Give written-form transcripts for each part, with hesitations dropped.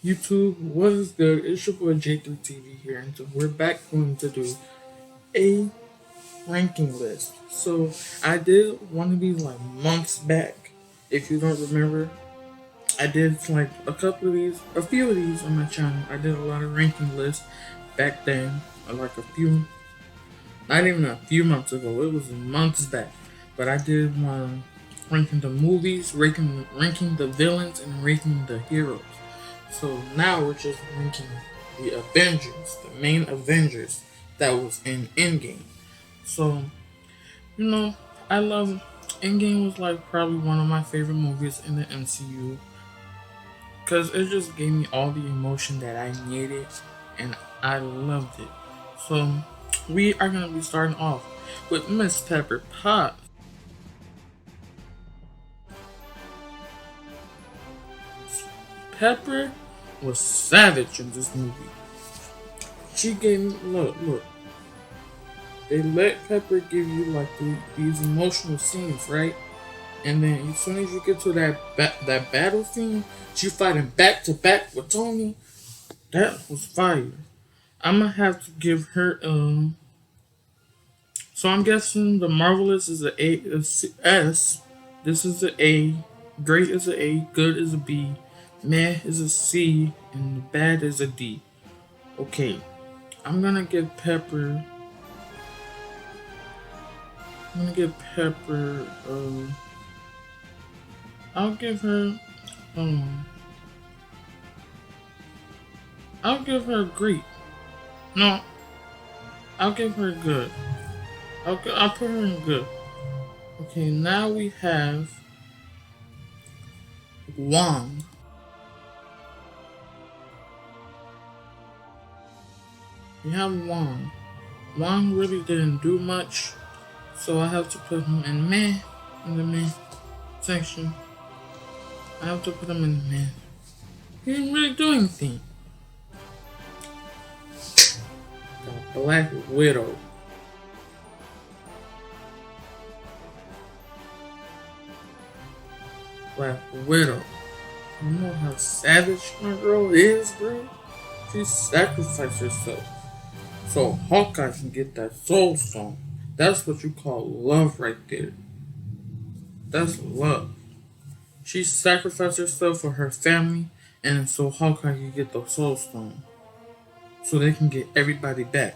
YouTube, what is good? It's your boy J3TV here, and so we're back going to do a ranking list. So I did one of these like months back. If you don't remember, I did like a few of these on my channel. I did a lot of ranking lists back then, like a few, not even a few months ago. It was months back, but I did one ranking the movies, ranking the villains, and ranking the heroes. So now we're just ranking the Avengers, the main Avengers that was in Endgame. So, you know, I love Endgame was like probably one of my favorite movies in the MCU because it just gave me all the emotion that I needed and I loved it. So we are gonna be starting off with Miss Pepper Potts. Pepper was savage in this movie. She gave me look. They let Pepper give you like these emotional scenes, right? And then as soon as you get to that battle scene, she fighting back to back with Tony. That was fire. I'm gonna have to give her So I'm guessing the marvelous is a S. This is a A. Great is a A. Good is a B. Meh is a C, and bad is a D. Okay, I'm gonna give Pepper. I'm gonna give Pepper. I'll give her. Um, I'll give her great. No, I'll give her good. I'll put her in good. Okay, now we have Wong. We have Wong. Wong really didn't do much, so I have to put him in the meh section. I have to put him in the meh. He didn't really do anything. The Black Widow. Black Widow. You know how savage my girl is, bro? She sacrificed herself so Hawkeye can get that soul stone. That's what you call love right there. That's love. She sacrificed herself for her family and so Hawkeye can get the soul stone. So they can get everybody back.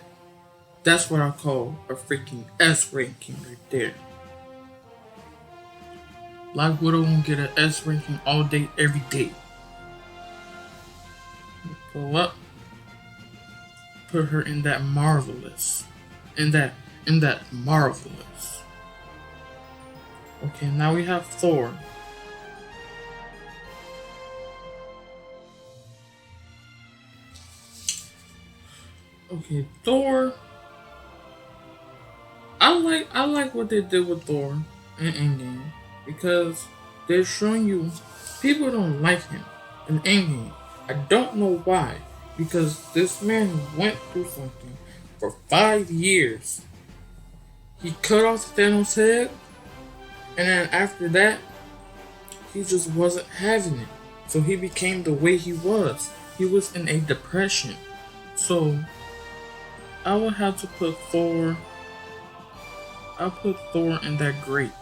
That's what I call a freaking S ranking right there. Black Widow won't get an S ranking all day, every day. Go up. Put her in that marvelous. In that marvelous. Okay, now we have Thor. Okay, Thor. I like what they did with Thor in Endgame because they're showing you people don't like him in Endgame. I don't know why because this man went through something for 5 years. He cut off Thanos' head, and then after that, he just wasn't having it. So he became the way he was. He was in a depression. So I would have to put Thor. I'll put Thor in that great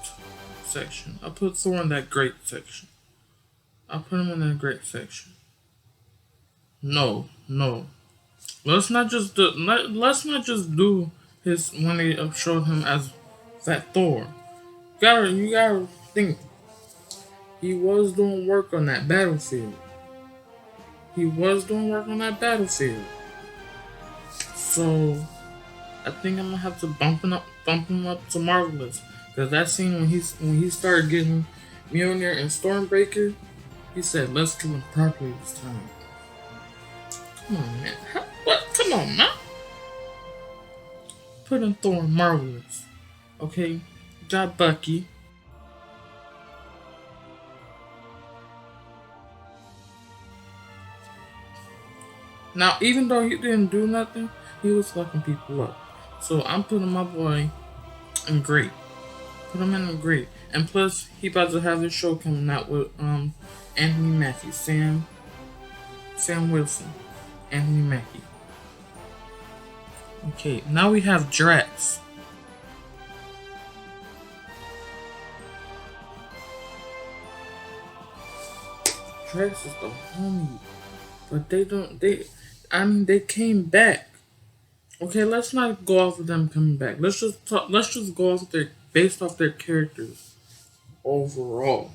section. I'll put Thor in that great section. I'll put him in that great section. No. Let's not just do his when they showed him as Fat Thor. You gotta think. He was doing work on that battlefield. So I think I'm gonna have to bump him up to marvelous. Cause that scene when he started getting Mjolnir and Stormbreaker, he said, "Let's do it properly this time." Come on, man. What? Come on, man. Put in Thor marvelous. Okay, job Bucky. Now, even though he didn't do nothing, he was fucking people up. So I'm putting my boy in great. Put him in great. And plus, he about to have this show coming out with Anthony Matthews, Sam Wilson, Anthony Mackie. Okay, now we have Drax. Drax is the homie, but they don't. I mean, they came back. Okay, let's not go off of them coming back. Let's just talk. Let's just go off their based off their characters overall.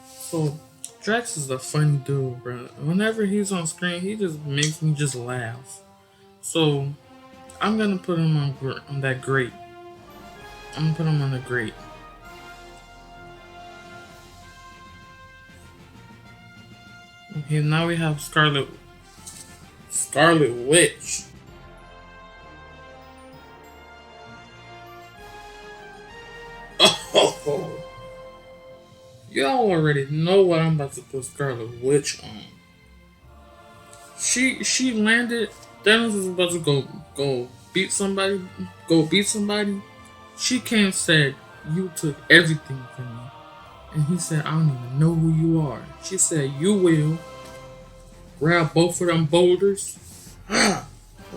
So Drax is a funny dude, bro. Whenever he's on screen, he just makes me just laugh. So I'm gonna put him on that great. I'm gonna put him on the great. Okay, now we have Scarlet Witch. Oh, y'all already know what I'm about to put Scarlet Witch on. She landed. Thanos was about to go beat somebody. Go beat somebody. She came and said, "You took everything from me," and he said, "I don't even know who you are." She said, "You will." Grab both of them boulders. Ah,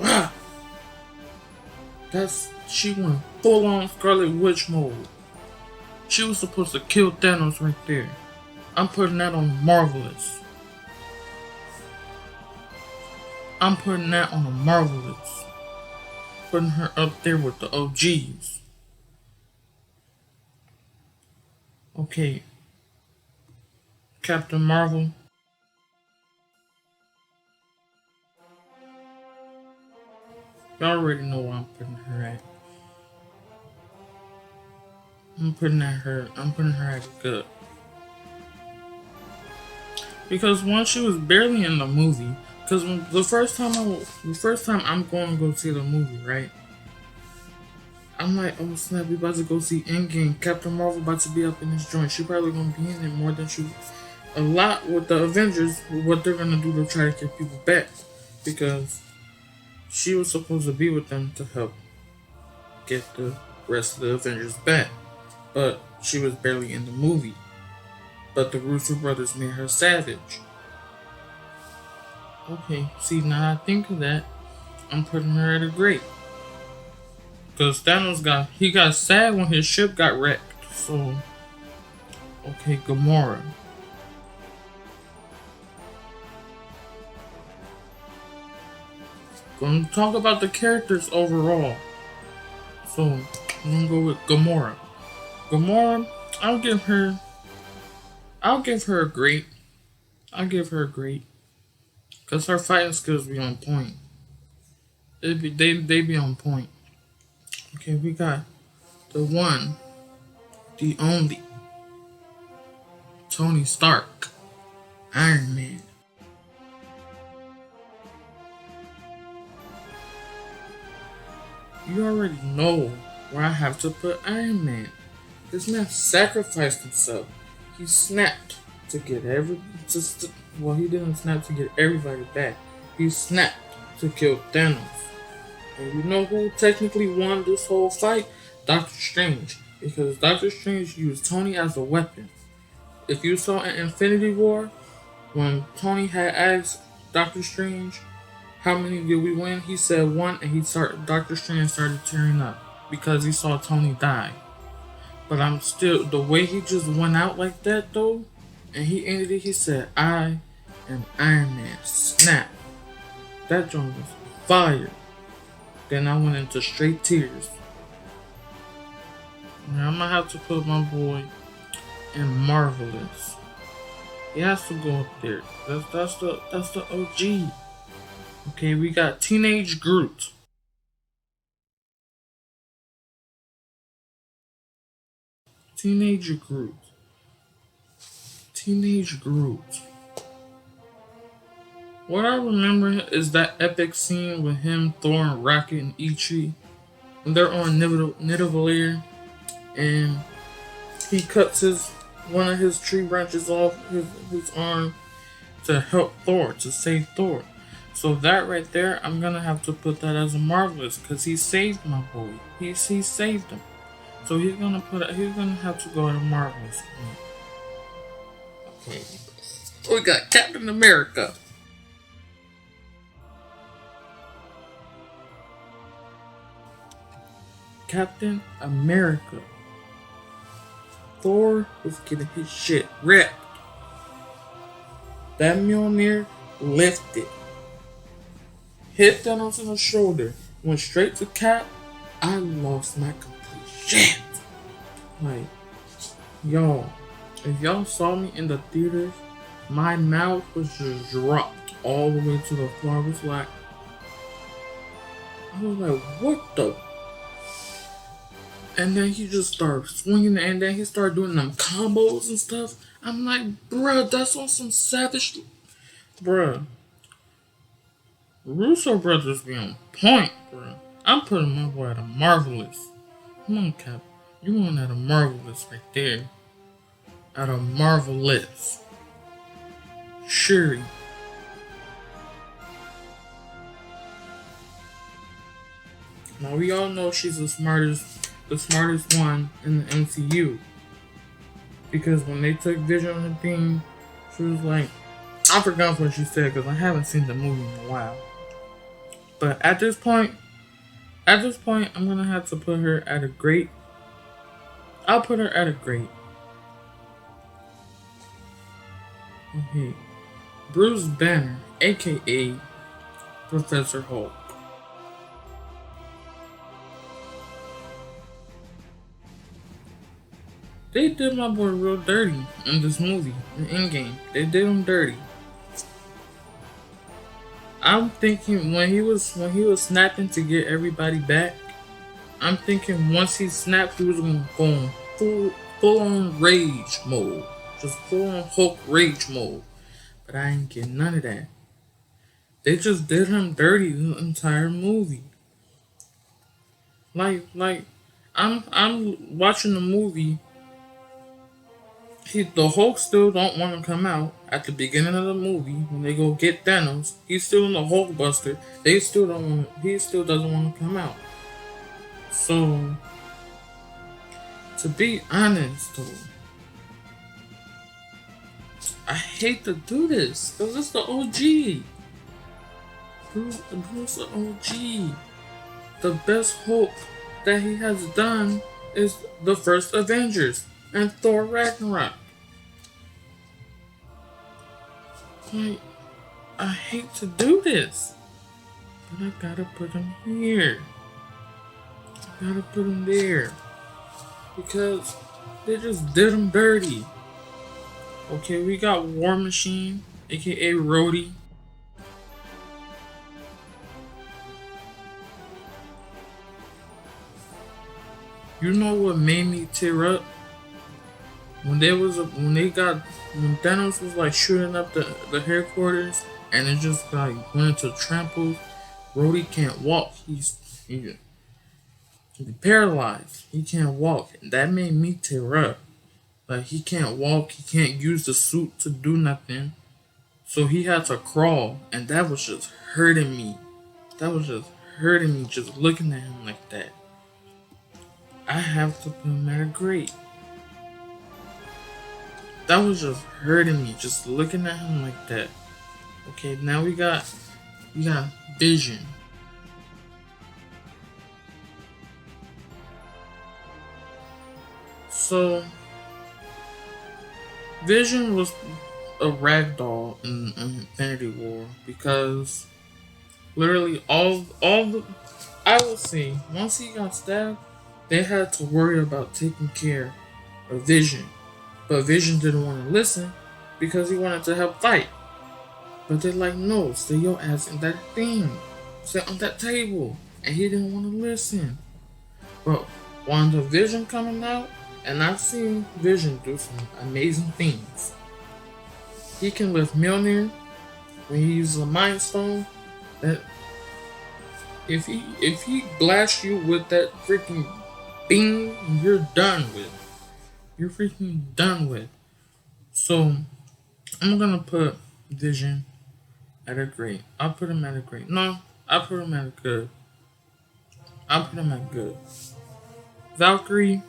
ah. She went full on Scarlet Witch mode. She was supposed to kill Thanos right there. I'm putting that on Marvelous. I'm putting that on a Marvelous. Putting her up there with the OGs. Okay. Captain Marvel. Y'all already know where I'm putting her at. I'm putting her at good. Because once she was barely in the movie, because the first time I'm going to go see the movie, right? I'm like, oh snap, we about to go see Endgame. Captain Marvel about to be up in this joint. She probably gonna be in it more than she. A lot with the Avengers, what they're gonna do to try to get people back, because she was supposed to be with them to help get the rest of the Avengers back, but she was barely in the movie. But the Russo brothers made her savage. Okay, see, now I think of that, I'm putting her at a great. Because Thanos got sad when his ship got wrecked. So, okay, Gamora. Gonna talk about the characters overall. So, I'm gonna go with Gamora. Gamora, I'll give her a great. I'll give her a great. Because her fighting skills be on point. They be on point. Okay, we got the one, the only, Tony Stark, Iron Man. You already know where I have to put Iron Man. This man sacrificed himself. He snapped to get he didn't snap to get everybody back. He snapped to kill Thanos. And you know who technically won this whole fight? Doctor Strange. Because Doctor Strange used Tony as a weapon. If you saw in Infinity War, when Tony had asked Doctor Strange, how many did we win? He said one, and Doctor Strange started tearing up because he saw Tony die. But I'm still, the way he just went out like that though, and he ended it, he said, "I am Iron Man." Snap. That joint was fire. Then I went into straight tears. Now I'm gonna have to put my boy in Marvelous. He has to go up there. That's the OG. Okay, we got Teenage Groot. Teenage Groot. Teenage Groot. What I remember is that epic scene with him, Thor, and Rocket, and Ichi when they're on Nidavellir, and he cuts one of his tree branches off his arm to help Thor, to save Thor. So that right there, I'm gonna have to put that as a Marvelous because he saved my boy. He saved him. So he's gonna have to go to Marvelous. Okay. We got Captain America. Captain America. Thor was getting his shit ripped. That Mjolnir lifted, hit Thanos in the shoulder, went straight to Cap. I lost my complete shit. Like, y'all, if y'all saw me in the theaters, my mouth was just dropped all the way to the floor. I was like, what the? And then he just started swinging, and then he started doing them combos and stuff. I'm like, bruh, that's on some savage. Bruh, Russo brothers be on point, bruh. I'm putting my boy at a marvelous. Come on, Cap. You on at a marvelous right there. At a marvelous. Shuri. Now we all know she's the smartest one in the MCU. Because when they took Vision on the thing, she was like, I forgot what she said because I haven't seen the movie in a while. But at this point, I'm gonna have to put her at a great. I'll put her at a great. Okay. Bruce Banner, aka Professor Hulk. They did my boy real dirty in this movie, in Endgame. They did him dirty. I'm thinking when he was snapping to get everybody back, I'm thinking once he snapped, he was gonna go on full on rage mode, just full on Hulk rage mode. But I ain't getting none of that. They just did him dirty the entire movie. Like I'm watching the movie. The Hulk still don't want to come out at the beginning of the movie when they go get Thanos. He's still in the Hulk Buster. They still don't want. He still doesn't want to come out. So, to be honest, though, I hate to do this because it's the OG. Bruce the OG. The best Hulk that he has done is the first Avengers and Thor Ragnarok. Like, I hate to do this, but I gotta put him here. I gotta put him there. Because they just did him dirty. Okay, we got War Machine, aka Rhodey. You know what made me tear up? When Thanos was like shooting up the headquarters and it just like went into tramples. Rhodey can't walk. He's paralyzed. He can't walk. And that made me tear up. Like he can't walk. He can't use the suit to do nothing. So he had to crawl, and that was just hurting me. That was just hurting me just looking at him like that. I have to put him at a grade. That was just hurting me, just looking at him like that. Okay, now we got Vision. So Vision was a ragdoll in Infinity War because literally all the I would say once he got stabbed, they had to worry about taking care of Vision. But Vision didn't want to listen because he wanted to help fight. But they're like, no, stay your ass in that thing. Stay on that table. And he didn't want to listen. But when the Vision coming out, and I've seen Vision do some amazing things. He can lift Mjolnir when he uses a Mind Stone. That if he blasts you with that freaking thing, you're done with. You're freaking done with. So, I'm gonna put Vision at a great. I'll put him at a great. No, I'll put him at a good. I'll put him at good. Valkyrie.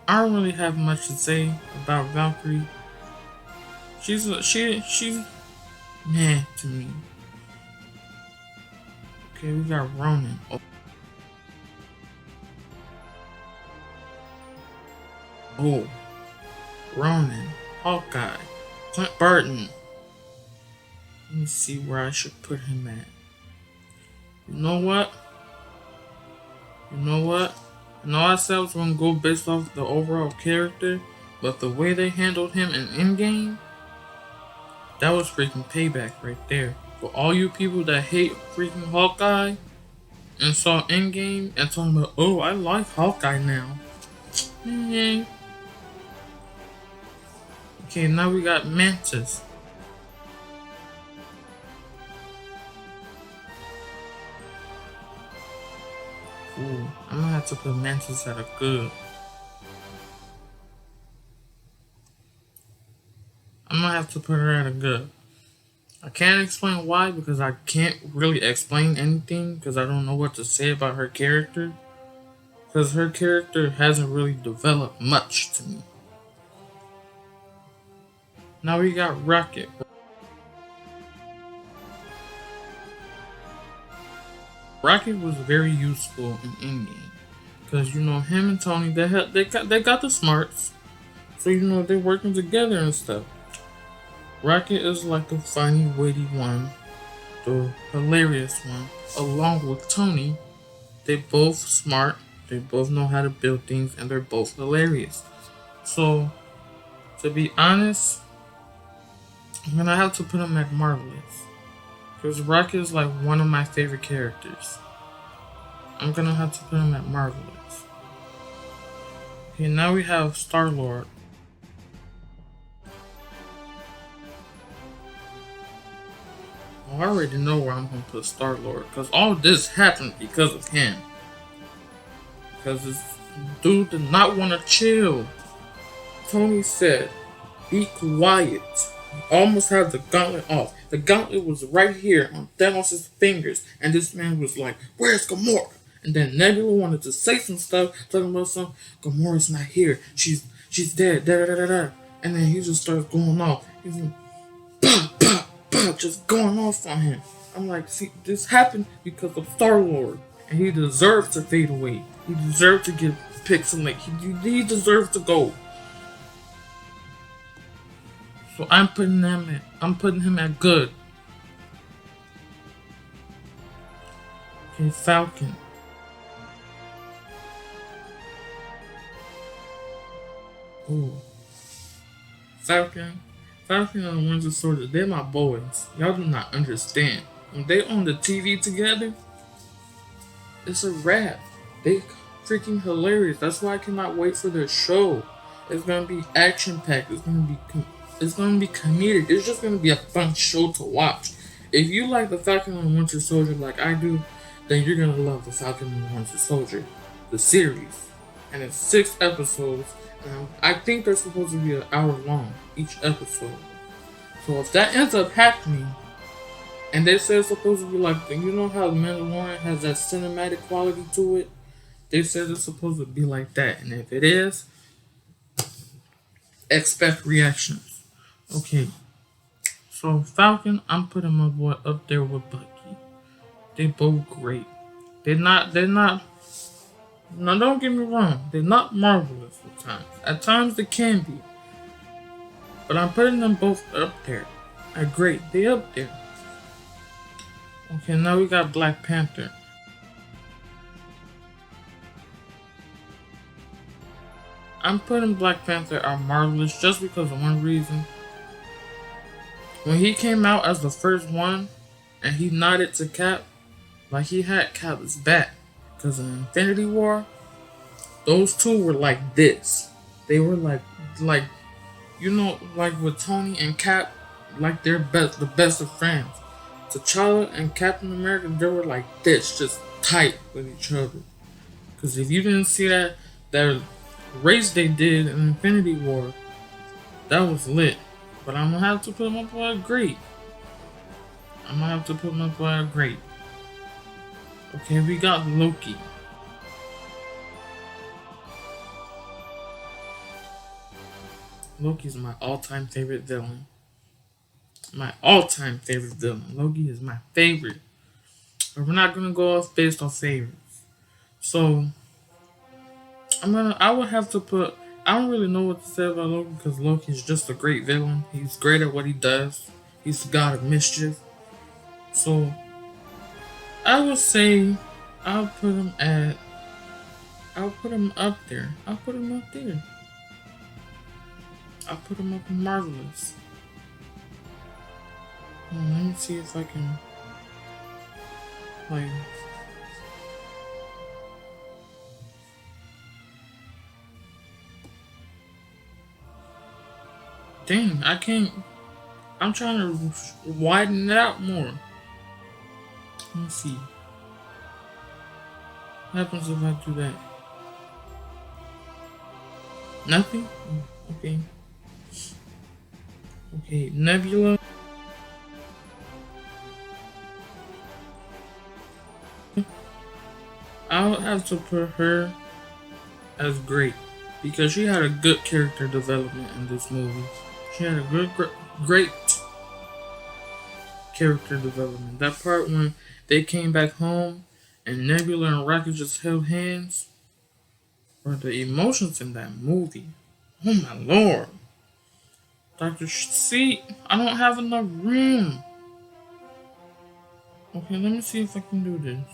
I don't really have much to say about Valkyrie. She's meh to me. Okay, we got Ronan. Oh, Ronan, Hawkeye, Clint Barton. Let me see where I should put him at. You know what? You know what? I know I said I was gonna go based off the overall character, but the way they handled him in Endgame, that was freaking payback right there. For all you people that hate freaking Hawkeye and saw Endgame and talking about, oh, I like Hawkeye now. Man. Okay, now we got Mantis. Ooh, I'm gonna have to put Mantis at a good. I'm gonna have to put her at a good. I can't explain why because I can't really explain anything because I don't know what to say about her character. Because her character hasn't really developed much to me. Now we got Rocket. Rocket was very useful in Endgame because you know him and Tony they got the smarts, so you know they're working together and stuff. Rocket is like the funny, witty one, the hilarious one, along with Tony. They both smart, they both know how to build things, and they're both hilarious. So, to be honest, I'm gonna have to put him at Marvelous. Because Rocket is like one of my favorite characters. I'm gonna have to put him at Marvelous. Okay, now we have Star Lord. I already know where I'm gonna put Star Lord because all this happened because of him. Because this dude did not want to chill. Tony said, be quiet. He almost had the gauntlet off. The gauntlet was right here on Thanos' fingers. And this man was like, where's Gamora? And then Nebula wanted to say some stuff, talking about some, Gamora's not here. She's dead. Da da da da. And then he just starts going off. He's like, bah, bah, bah, just going off on him. I'm like, see, this happened because of Star Lord. And he deserved to fade away. He deserved to get pixelated. He deserved to go. So I'm putting him at good. Okay, Falcon. Ooh. Falcon and the Winter Soldier, they're my boys. Y'all do not understand. When they on the TV together, it's a wrap. They freaking hilarious. That's why I cannot wait for their show. It's gonna be action packed. It's gonna be comedic. It's just gonna be a fun show to watch. If you like the Falcon and the Winter Soldier like I do, then you're gonna love the Falcon and the Winter Soldier, the series. And it's 6 episodes. And I think they're supposed to be an hour long each episode. So if that ends up happening, and they say it's supposed to be like, you know how The Mandalorian has that cinematic quality to it? They said it's supposed to be like that. And if it is, expect reactions. Okay. So Falcon, I'm putting my boy up there with Bucky. They both great. They're not now don't get me wrong, they're not marvelous at times. At times they can be. But I'm putting them both up there. Great, they up there. Okay, now we got Black Panther. I'm putting Black Panther at Marvelous just because of one reason. When he came out as the first one and he nodded to Cap, like he had Cap's back. Because in Infinity War, those two were like this. They were like, you know, like with Tony and Cap, like they're the best of friends. T'Challa and Captain America, they were like this, just tight with each other. Because if you didn't see that race they did in Infinity War, that was lit. But I'm gonna have to put my boy at great. Okay, we got Loki. Loki's my all-time favorite villain. Loki is my favorite. But we're not gonna go off based on favorites. So I would have to put. I don't really know what to say about Loki because Loki's just a great villain. He's great at what he does. He's the god of mischief. So I would say I'll put him at. I'll put him up there. I'll put him up there. I'll put him up in Marvelous. Let me see if I can like. Dang, I can't. I'm trying to widen it out more. Let me see. What happens if I do that? Nothing? Okay. Okay, Nebula. I'll have to put her as great because she had a good character development in this movie. She had a great character development. That part when they came back home and Nebula and Rocket just held hands, or the emotions in that movie. Oh my lord. See, I don't have enough room. Okay, let me see if I can do this.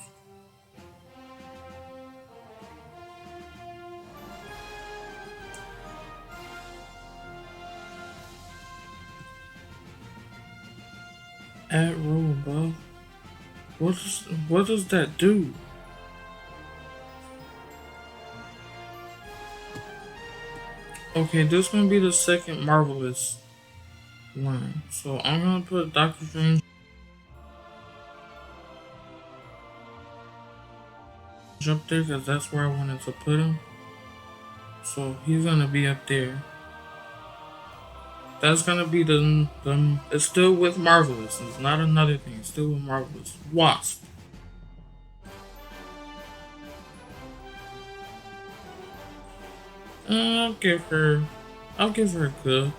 Add row above. What does that do? Okay, this is gonna be the second Marvelous one. So I'm gonna put Doctor Strange up there because that's where I wanted to put him. So he's gonna be up there. That's gonna be the it's still with Marvelous. It's not another thing. It's still with Marvelous. Wasp. I'll give her a good.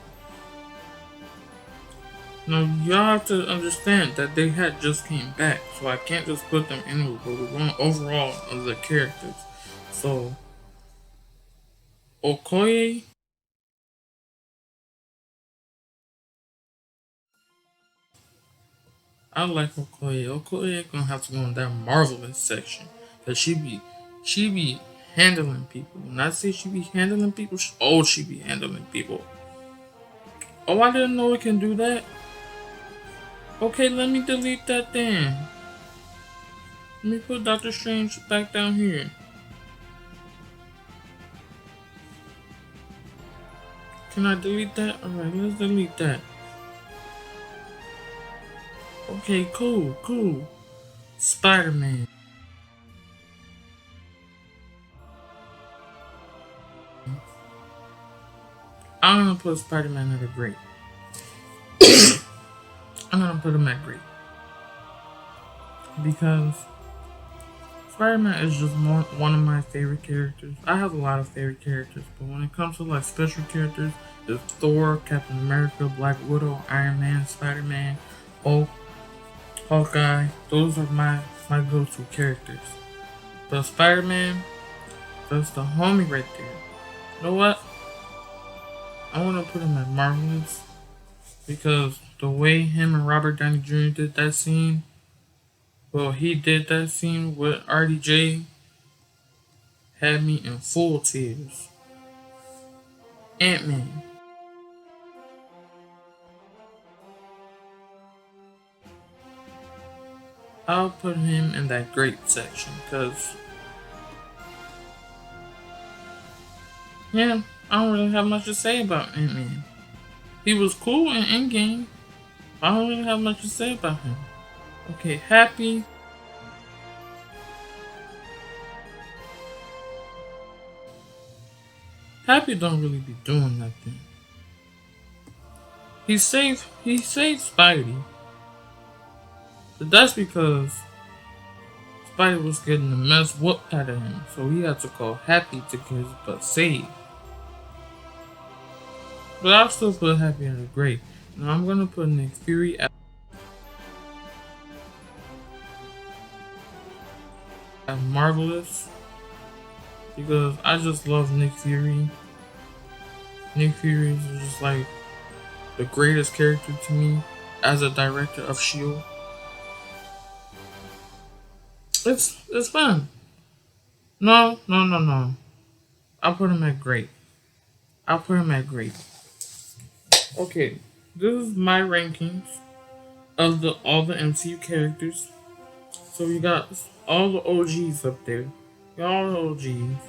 Now y'all have to understand that they had just came back, so I can't just put them anywhere. But we're going overall of the characters. So Okoye, I like Okoye. Okoye gonna have to go in that Marvelous section because she be handling people. When I say she be handling people, she be handling people. Oh, I didn't know it can do that. Okay, let me delete that then. Let me put Doctor Strange back down here. Can I delete that? Alright, let's delete that. Okay, cool. Spider-Man. I'm gonna put Spider-Man at a great. I'm gonna put him at great. Because Spider-Man is just one of my favorite characters. I have a lot of favorite characters, but when it comes to like special characters, it's Thor, Captain America, Black Widow, Iron Man, Spider-Man, Hulk, Hawkeye. Those are my go-to characters. But Spider-Man, that's the homie right there. You know what? I want to put him at Marvelous because the way him and Robert Downey Jr. did that scene, well, he did that scene with RDJ, had me in full tears. Ant-Man. I'll put him in that great section because, yeah, I don't really have much to say about Ant-Man. He was cool in Endgame. I don't really have much to say about him. Okay, Happy. Happy don't really be doing nothing. He saved Spidey. But that's because Spidey was getting the mess whooped out of him. So he had to call Happy to get his butt saved. But I'll still put Happy in the grave. Now I'm gonna put Nick Fury out. Marvelous because I just love Nick Fury. Nick Fury is just like the greatest character to me as a director of Shield. It's fun. No, no, no, no. I'll put him at great. I'll put him at great. Okay, this is my rankings of the all the MCU characters. So you got all the OGs up there. All the OGs.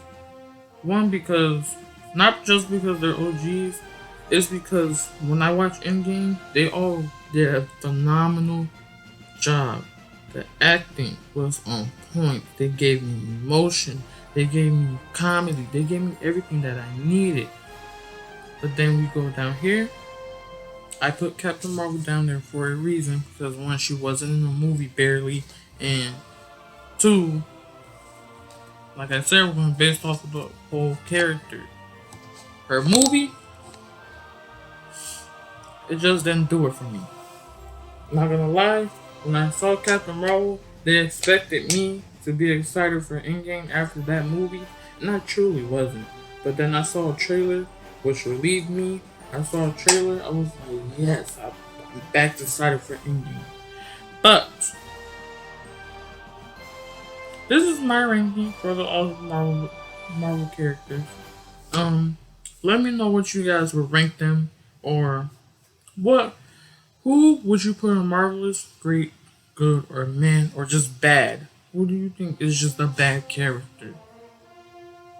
One because not just because they're OGs, it's because when I watch Endgame, they all did a phenomenal job. The acting was on point. They gave me emotion. They gave me comedy. They gave me everything that I needed. But then we go down here. I put Captain Marvel down there for a reason because one, she wasn't in the movie barely, and two, like I said, we're going based off of the whole character. Her movie, it just didn't do it for me. I'm not gonna lie, when I saw Captain Marvel, they expected me to be excited for Endgame after that movie, and I truly wasn't. But then I saw a trailer, which relieved me. I saw a trailer, I was like, yes, I'm back excited for Endgame. But this is my ranking for the all Marvel characters. Let me know what you guys would rank them, or what. Who would you put on Marvelous, Great, Good, or Man, or just Bad? Who do you think is just a bad character?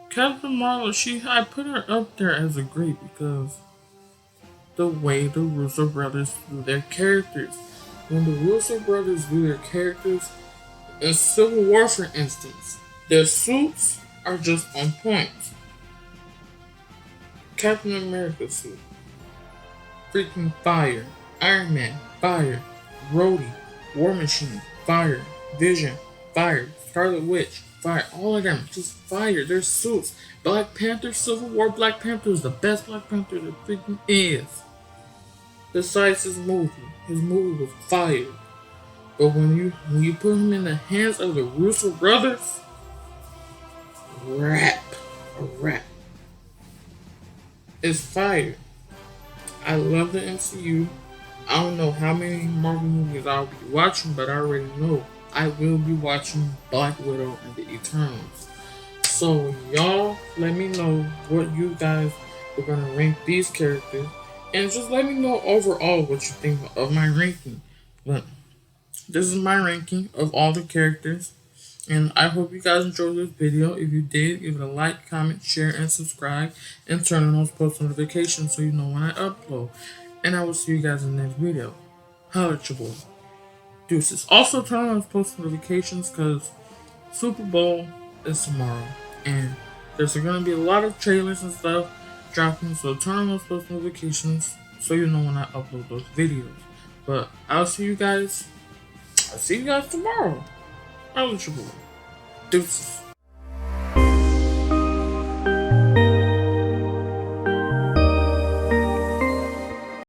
Captain Marvel, I put her up there as a great because the way the Russo brothers do their characters. When the Russo brothers do their characters, in Civil War, for instance, their suits are just on point. Captain America suit, freaking fire. Iron Man, fire. Rhodey, War Machine, fire. Vision, fire. Scarlet Witch, fire. All of them, just fire. Their suits. Black Panther, Civil War Black Panther is the best Black Panther there freaking is. Besides his movie was fire. But when you put him in the hands of the Russo brothers, a rap. It's fire. I love the MCU. I don't know how many Marvel movies I'll be watching, but I already know I will be watching Black Widow and the Eternals. So y'all, let me know what you guys are gonna rank these characters, and just let me know overall what you think of my ranking. But this is my ranking of all the characters, and I hope you guys enjoyed this video. If you did, give it a like, comment, share, and subscribe, and turn on those post notifications so you know when I upload. And I will see you guys in the next video. Holla at your boy. Deuces. Also turn on those post notifications because Super Bowl is tomorrow, and there's going to be a lot of trailers and stuff dropping, so turn on those post notifications so you know when I upload those videos. But I'll see you guys tomorrow. I'll let you go. Deuces.